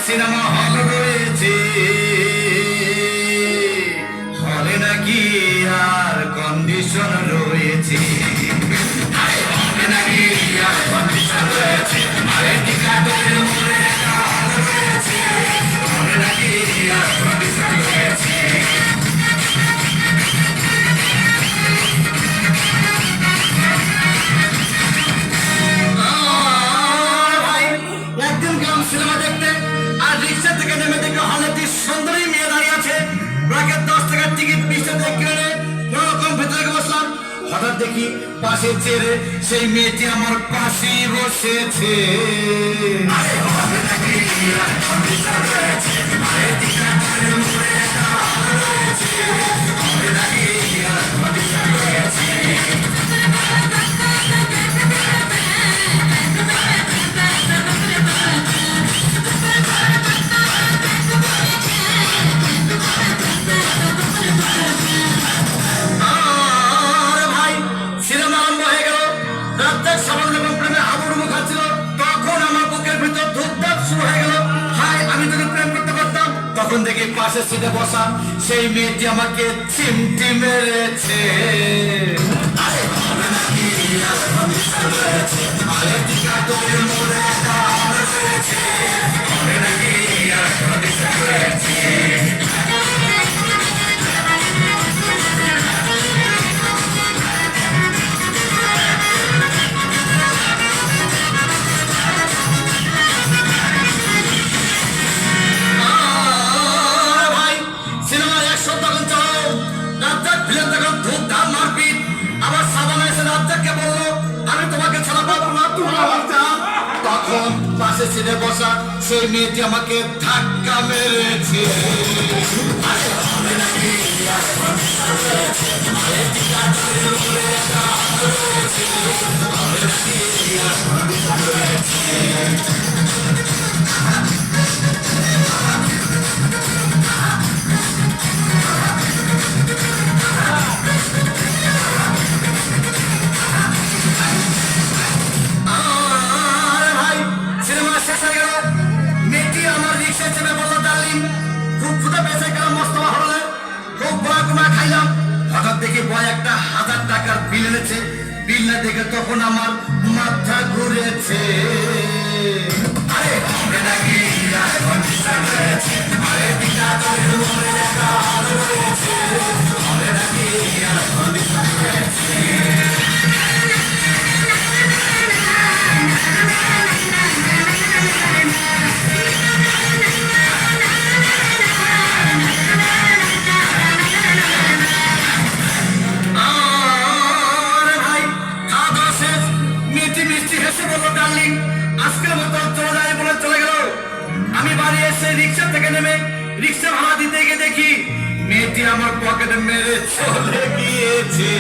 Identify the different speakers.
Speaker 1: Cinema hall রয়েছে, হলে নাকি আর কন্ডিশন রয়েছে, হলে নাকি আর কন্ডিশন রয়েছে, আরে টিকাটোর মোড়ে একটা হল রয়েছে, হলে নাকি আর কন্ডিশন রয়েছে। সিনেমা দেখতে আর রিক্সা থেকে নেমে দেখে হলে একটি সুন্দরী মেয়ে দাঁড়িয়ে আছে, ব্র্যাকেট 10 টাকার টিকিট 20 টাকা কিনে কোনো রকম ভেতরে বসলাম। হঠাৎ দেখি পাশে চেয়ারে সেই মেয়েটি আমার পাশেই বসেছে। তখন দেখি পাশে সিটে বসা সেই মেয়েটি আমাকে চিমটি মেরেছে। তখন পাশে সিটে বসা সেই মেয়েটি আমাকে ধাক্কা মেরেছে। হঠাৎ দেখে বয় একটা 1000 টাকার বিল এনেছে, বিল না দেখে তখন আমার মাথা ঘুরেছে। আজকের মতো চলে যায় বলে চলে গেল। আমি বাড়ি এসে রিক্সা থেকে নেমে রিক্সা ভাড়া দিতে গিয়ে দেখি মেয়েটি আমার পকেটে মেরে চলে গিয়েছে।